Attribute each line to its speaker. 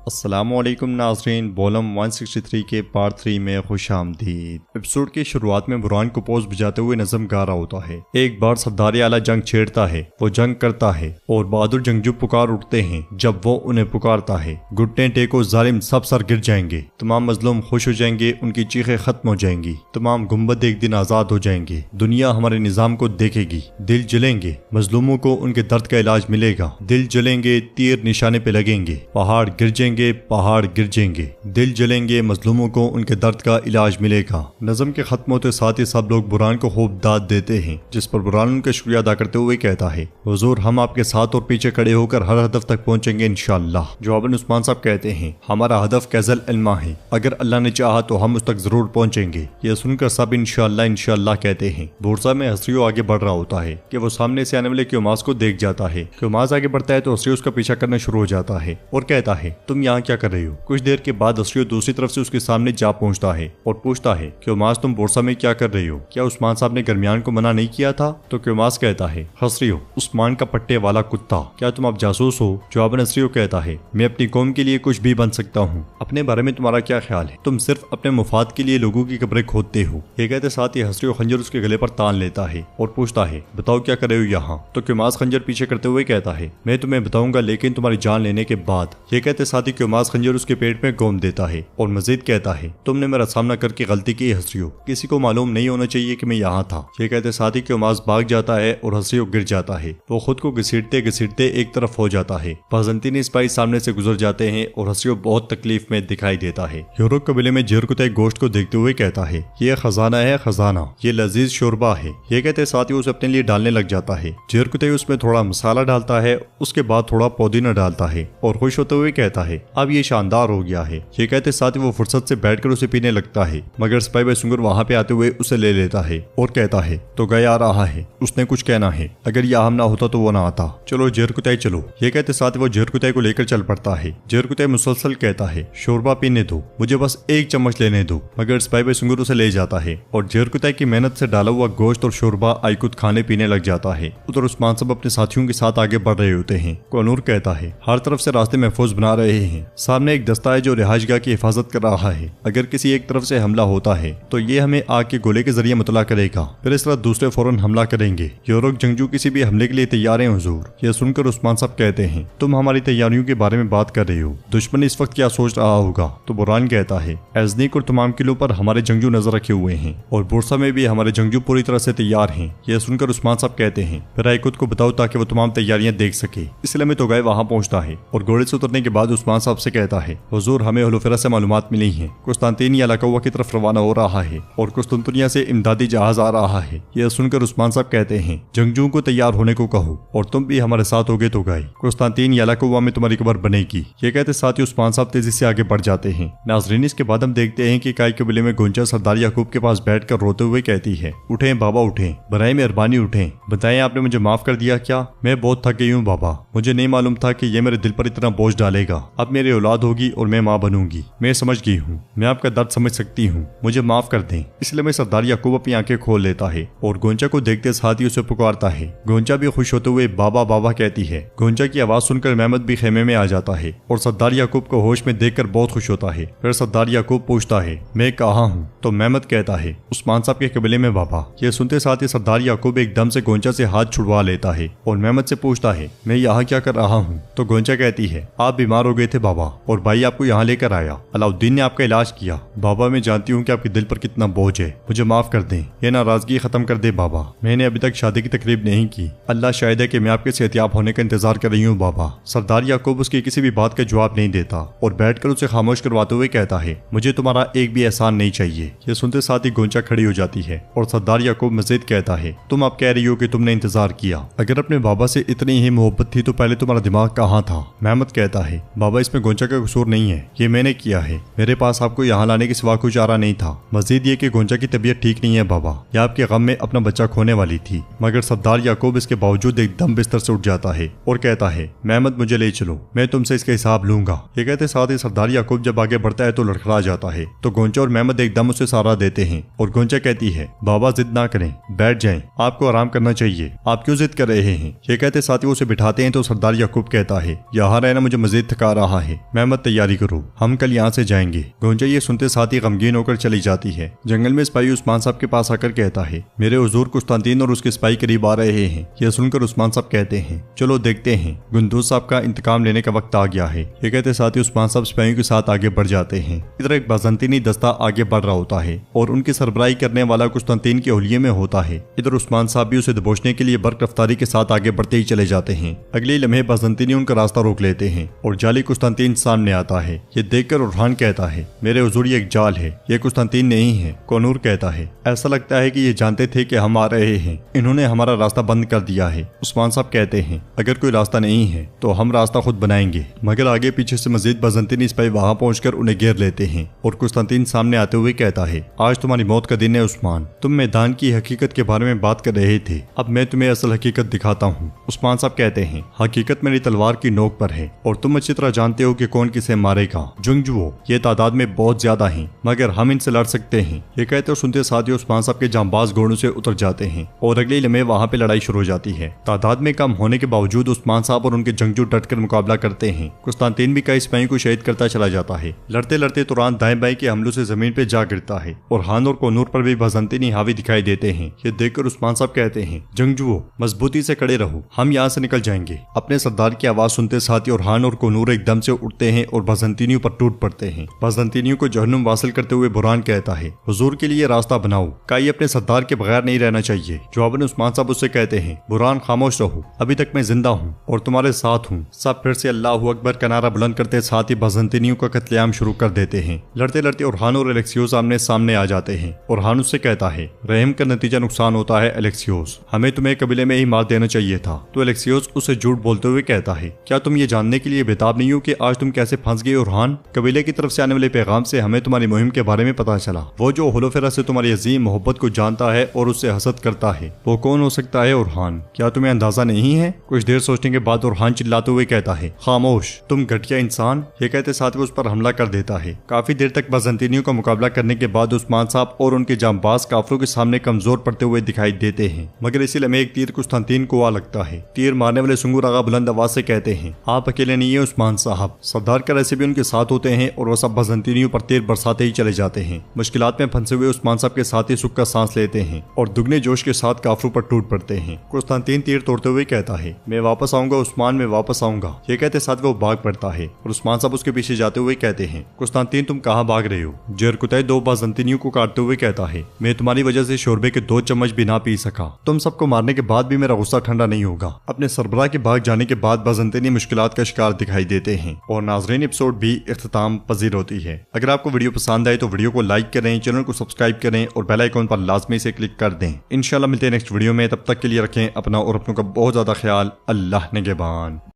Speaker 1: अस्सलामुअलैकुम नाज़रीन, वॉल्यूम 163 के पार्ट 3 में खुशामदीद। एपिसोड की शुरुआत में बुरहान को पोज बजाते हुए नज़म गा रहा होता है। एक बार सरदार आला जंग छेड़ता है, वो जंग करता है और बहादुर जंगजू पुकार उठते हैं जब वो उन्हें पुकारता है। घुटने टेको जालिम सब सर गिर जाएंगे, तमाम मजलूम खुश हो जाएंगे, उनकी चीखें खत्म हो जाएंगी, तमाम गुंबद एक दिन आजाद हो जाएंगे, दुनिया हमारे निजाम को देखेगी। दिल जलेंगे, मजलूमों को उनके दर्द का इलाज मिलेगा। दिल जलेंगे, तीर निशाने पे लगेंगे, पहाड़ गिर जाएंगे, पहाड़ गिर जाएंगे। दिल जलेंगे, मजलूमों को उनके दर्द का इलाज मिलेगा। नज़म के खत्म होते साथ ही सब लोग बुरहान को खूब दाद देते हैं, जिस पर बुरहान उनका शुक्रिया अदा करते हुए कहता है, हुजूर हम आपके साथ और पीछे खड़े होकर हर हदफ तक पहुंचेंगे इंशाअल्लाह। जवाबन उस्मान साहब कहते हैं, हमारा हदफ कैज़ल इल्मा है, अगर अल्लाह ने चाहा तो हम उस तक जरूर पहुंचेंगे। यह सुनकर सब इंशाअल्लाह इंशाअल्लाह कहते हैं। बोरसा में हसरियो आगे बढ़ रहा होता है कि वो सामने से आने वाले क्योमास को देख जाता है। क्योमास आगे बढ़ता है तो हसरियो उसका पीछा करना शुरू हो जाता है और कहता है, तुम यहाँ क्या कर रही हो। कुछ देर के बाद हसरियो दूसरी तरफ से उसके सामने जा पहुंचता है और पूछता है, क्योमास तुम बोरसा में क्या कर रही हो, क्या उस्मान साहब ने गर्मियान को मना नहीं किया था। तो क्योमास कहता है, हसरियो उस्मान का पट्टे वाला कुत्ता, क्या तुम अब जासूस हो। जवाबन हसरियो कहता है, मैं अपनी कौम के लिए कुछ भी बन सकता हूँ, अपने बारे में तुम्हारा क्या ख्याल है, तुम सिर्फ अपने मुफाद के लिए लोगों की कब्रें खोदते हो। ये कहते साथ ही हसरियो खंजर उसके गले पर तान लेता है और पूछता है, बताओ क्या कर रहे हो यहाँ। तो क्योमास खंजर पीछे करते हुए कहता है, मैं तुम्हें बताऊंगा लेकिन तुम्हारी जान लेने के बाद। ये कहते साथ ही क्योमास खंजर उसके पेट में गोम देता है और मजीद कहता है, तुमने मेरा सामना करके गलती की हसरियो, किसी को मालूम नहीं होना चाहिए कि मैं यहाँ था। ये कहते साथ ही क्योमास भाग जाता है और हसरियो गिर जाता है। वो खुद को घसीटते घसीटते एक तरफ हो जाता है। बाज़ंतीनी सिपाही सामने से गुजर जाते हैं और हसरियो बहुत तकलीफ में दिखाई देता है। यूरोप कबीले में जेरकुतई गोश्त को देखते हुए कहता है, ये खजाना है खजाना, ये लजीज शोरबा है। ये कहते साथ ही उसे अपने लिए डालने लग जाता है। जेरकुतई उसमें थोड़ा मसाला डालता है, उसके बाद थोड़ा पुदीना डालता है और खुश होते हुए कहता है, अब ये शानदार हो गया है। ये कहते साथ ही वो फुर्सत से बैठकर उसे पीने लगता है, मगर सिपाही भाई सुंगर वहाँ पे आते हुए उसे ले लेता है और कहता है, तो गया आ रहा है, उसने कुछ कहना है, अगर यह हम ना होता तो वो ना आता, चलो जेरकुतई चलो। ये कहते साथ ही वो जेरकुतई को लेकर चल पड़ता है। जेरकुतई मुसलसल कहता है, शोरबा पीने दो, मुझे बस एक चम्मच लेने दो, मगर सिपाही भाई सुंगर उसे ले जाता है और जेरकुतई की मेहनत से डाला हुआ गोश्त और शोरबा आइकुत खाने पीने लग जाता है। उधर उस्मान साहब अपने साथियों के साथ आगे बढ़ रहे होते हैं। कोनूर कहता है, हर तरफ से रास्ते महफूज बना रहे हैं, सामने एक दस्ता है जो रिहाइशगाह की हिफाजत कर रहा है, अगर किसी एक तरफ से हमला होता है तो ये हमें आग के गोले के जरिए मुतला करेगा, फिर इस तरह दूसरे फौरन हमला करेंगे। यूरोप जंगजू किसी भी हमले के लिए तैयार हैं हुजूर। यह सुनकर उस्मान साहब कहते हैं, तुम हमारी तैयारियों के बारे में बात कर रहे हो, दुश्मन इस वक्त क्या सोच रहा होगा। तो बुरहान कहता है, एज़नीक और तमाम किलों पर हमारे जंगजू नजर रखे हुए हैं और बोरसा में भी हमारे जंगजू पूरी तरह से तैयार हैं। यह सुनकर उस्मान साहब कहते हैं, फिर आइकुत को बताओ ताकि वो तमाम तैयारियां देख सके। इसलिए में तो गए वहां पहुंचता है और घोड़े से उतरने के बाद उस्मान साहब से कहता है, हुजूर हमें हुलफरा से मालूमात मिली है, कुस्तांतीनिया लकवा की तरफ रवाना हो रहा है और कुस्तुनतुनिया से इमदादी जहाज आ रहा है। यह सुनकर उस्मान साहब कहते हैं, जंगजू को तैयार होने को कहो और तुम भी हमारे साथ होगे तो गए, कुस्तांतीनिया लकवा में तुम्हारी कब्र बनेगी। ये कहते साथ ही उस्मान साहब तेजी से आगे बढ़ जाते हैं। नाजरीन इसके बाद हम देखते हैं कि काई कबीले में गोंचा सरदार याकूब के पास बैठकर रोते हुए कहती है, उठें बाबा उठें, बराए मेहरबानी उठें, बताएं आपने मुझे माफ कर दिया क्या। मैं बहुत थक गई हूँ बाबा, मुझे नहीं मालूम था कि ये मेरे दिल पर इतना बोझ डालेगा। अब मेरी औलाद होगी और मैं माँ बनूंगी। मैं समझ गई हूँ, मैं आपका दर्द समझ सकती हूँ, मुझे माफ कर दें। इसलिए मैं सरदार याकूब अपनी आंखें खोल लेता है और गोंचा को देखते साथ ही उसे पुकारता है। गोंचा भी खुश होते हुए बाबा बाबा कहती है। गोंचा की आवाज सुनकर मेहमद भी खेमे में आ जाता है और सरदार याकूब को होश में देखकर बहुत खुश होता है। फिर सरदार याकूब पूछता है, मैं कहाँ हूँ। तो मेहमद कहता है, उस्मान साहब के कबीले में बाबा। यह सुनते साथ ही सरदार याकूब एकदम से गोंचा से हाथ छुड़वा लेता है और मेहमद से पूछता है, मैं यहाँ क्या कर रहा हूँ। तो गोंचा कहती है, आप बीमार हो गए थे बाबा और भाई आपको यहाँ लेकर आया, अलाउद्दीन ने आपका इलाज किया। बाबा मैं जानती हूँ कि आपके दिल पर कितना बोझ है, मुझे माफ कर दें, ये नाराजगी खत्म कर दे बाबा। मैंने अभी तक शादी की तकरीब नहीं की, अल्लाह शाहिद है कि मैं आपके सेहतियाब होने का इंतजार कर रही हूँ बाबा। सरदार याकूब उसकी किसी भी बात का जवाब नहीं देता और बैठकर उसे खामोश करवाते हुए कहता है, मुझे तुम्हारा एक भी एहसान नहीं चाहिए। ये सुनते साथ ही गोंचा खड़ी हो जाती है और सरदार याकूब मजीद कहता है, तुम अब कह रही हो कि तुमने इंतजार किया, अगर अपने बाबा से इतनी ही मोहब्बत थी तो पहले तुम्हारा दिमाग कहाँ था। मेहमद कहता है, बाबा इसमें गोंचा का कसूर नहीं है, ये मैंने किया है, मेरे पास आपको यहाँ लाने के सिवा कोई चारा नहीं था। मजीद ये कि गोंचा की तबीयत ठीक नहीं है बाबा, यह आपके गम में अपना बच्चा खोने वाली थी। मगर सरदार याकूब इसके बावजूद एकदम बिस्तर से उठ जाता है और कहता है, मेहमद मुझे ले चलो, मैं तुमसे इसका हिसाब लूंगा। ये कहते साथ ही सरदार याकूब जब आगे बढ़ता है तो लड़खड़ा जाता है। तो गोंचा और मेहमद एकदम उसे सहारा देते हैं और गोंचा कहती है, बाबा जिद ना करें, बैठ जाएं, आपको आराम करना चाहिए, आप क्यों जिद कर रहे हैं। ये कहते साथ ही उसे बिठाते हैं तो सरदार याकूब कहता है, यहाँ रहना मुझे मजीद थका रहा रहा है, मेहमत तैयारी करो, हम कल यहाँ से जाएंगे। गोंजा ये सुनते साथ ही गमगीन होकर चली जाती है। जंगल में सिपाही उस्मान साहब के पास आकर कहता है, मेरे हुजूर कुस्तांतीन और उसके सिपाही करीब आ रहे हैं। यह सुनकर उस्मान साहब कहते हैं, चलो देखते हैं, गुंदूज साहब का इंतकाम लेने का वक्त आ गया है। ये कहते साथ ही उस्मान साहब सिपाहियों के साथ आगे बढ़ जाते हैं। इधर एक बाज़ंतीनी दस्ता आगे बढ़ रहा होता है और उनकी सरबराही करने वाला कुस्तांतीन के हुलिये में होता है। इधर उस्मान साहब भी उसे दबोचने के लिए बर्क रफ्तारी के साथ आगे बढ़ते ही चले जाते हैं। अगले लम्हे बाज़ंतीनी उनका रास्ता रोक लेते हैं और जाली कुस्तांतीन सामने आता है। ये देखकर उरहान कहता है, मेरे हुजूर ये एक जाल है, ये कुस्तांतीन नहीं है। कोनूर कहता है, ऐसा लगता है कि ये जानते थे कि हम आ रहे हैं, इन्होंने हमारा रास्ता बंद कर दिया है। उस्मान साहब कहते हैं, अगर कोई रास्ता नहीं है तो हम रास्ता खुद बनाएंगे। मगर आगे पीछे से मजीद बाज़ंतीनी सिपाही वहां पहुंचकर उन्हें घेर लेते हैं और कुस्तांतीन सामने आते हुए कहता है, आज तुम्हारी मौत का दिन है उस्मान, तुम मैदान की हकीकत के बारे में बात कर रहे थे, अब मैं तुम्हें असल हकीकत दिखाता हूँ। उस्मान साहब कहते हैं, हकीकत मेरी तलवार की नोक पर है और तुम अच्छी तरह जानते हो कि कौन किसे मारेगा। जंगजुओं ये तादाद में बहुत ज्यादा हैं, मगर हम इनसे लड़ सकते हैं। ये कहते और सुनते साथ ही उस्मान साहब के जांबाज घोड़ों से उतर जाते हैं और अगले लम्हे वहां पे लड़ाई शुरू हो जाती है। तादाद में कम होने के बावजूद उस्मान साहब और उनके जंगजू डटकर मुकाबला करते हैं। कुस्तांतीन भी कई सिपाहियों को शहीद करता चला जाता है। लड़ते लड़ते तुरान दाएं बाएं के हमलों से जमीन पे जा गिरता है और हान और कोनूर पर भी बाज़ंतीनी हावी दिखाई देते हैं। ये देखकर उस्मान साहब कहते हैं, जंगजुओं मजबूती से खड़े रहो, हम यहाँ से निकल जाएंगे। अपने सरदार की आवाज सुनते साथ ही हान और कोनूर एकदम से उठते हैं और बाज़ंतीनियों पर टूट पड़ते हैं। बाज़ंतीनियों को जहन्नुम वासिल करते हुए बुरहान कहता है, हुजूर के लिए रास्ता बनाओ, काई अपने सरदार के बगैर नहीं रहना चाहिए। जवाबन उस्मान साहब उससे कहते हैं, बुरहान खामोश रहो, अभी तक मैं जिंदा हूँ और तुम्हारे साथ हूँ। सब फिर से अल्लाहू अकबर का नारा बुलंद करते साथ ही बाज़ंतीनियों का कत्लेआम शुरू कर देते हैं। लड़ते लड़ते उरहान और एलेक्सियोस आमने सामने आ जाते हैं। उरहान उससे कहता है, रहम का नतीजा नुकसान होता है एलेक्सियोस, हमें तुम्हें कबीले में ही मार देना चाहिए था। तो एलेक्सियोस उसे झूठ बोलते हुए कहता है, क्या तुम ये जानने के लिए बेताब नहीं हो कि आज तुम कैसे फंस गए उरहान? कबीले की तरफ से आने वाले पैगाम से हमें तुम्हारी मुहिम के बारे में पता चला। वो जो हुलोफेरा से तुम्हारी अजीम मोहब्बत को जानता है और उससे हसद करता है, वो कौन हो सकता है उरहान? क्या तुम्हें अंदाजा नहीं है? कुछ देर सोचने के बाद उरहान चिल्लाते हुए कहता है, खामोश, तुम घटिया इंसान। ये कहते साथ ही उस पर हमला कर देता है। काफी देर तक बाज़ंतीनियों का मुकाबला करने के बाद उस्मान साहब और उनके जांबाज काफिरों के सामने कमजोर पड़ते हुए दिखाई देते हैं। मगर इसी लम्हे एक तीर कुस्तांतीन को आ लगता है। तीर मारने वाले सुंगूर आगा बुलंद आवाज से कहते हैं, आप अकेले नहीं है उस्मान साहब, सरदार का ऐसे भी उनके साथ होते हैं और वह सब बाज़ंतीनियों पर तीर बरसाते ही चले जाते हैं। मुश्किलात में फंसे हुए उस्मान साहब के साथ ही सुख का सांस लेते हैं और दुगने जोश के साथ काफिरों पर टूट पड़ते हैं। कुस्तांतीन तीर तोड़ते हुए कहता है, मैं वापस आऊंगा उस्मान, मैं वापस आऊंगा। ये कहते साथ वो भाग पड़ता है और उस्मान साहब उसके पीछे जाते हुए कहते हैं, कुस्तांतीन तुम कहाँ भाग रहे हो? जरकुतै दो बाज़ंतीनियों को काटते हुए कहता है, मैं तुम्हारी वजह से शोरबे के 2 चम्मच भी ना पी सका। तुम सबको मारने के बाद भी मेरा गुस्सा ठंडा नहीं होगा। अपने सरबराह के भाग जाने के बाद बाज़ंतीनी मुश्किलात का शिकार दिखाई देते हैं और नाज़रीन एपिसोड भी इख्तिताम पजीर होती है। अगर आपको वीडियो पसंद आए तो वीडियो को लाइक करें, चैनल को सब्सक्राइब करें और बेल आइकॉन पर लाजमी से क्लिक कर दें। इंशाल्लाह मिलते हैं नेक्स्ट वीडियो में, तब तक के लिए रखें अपना और अपनों का बहुत ज्यादा ख्याल। अल्लाह निगहबान।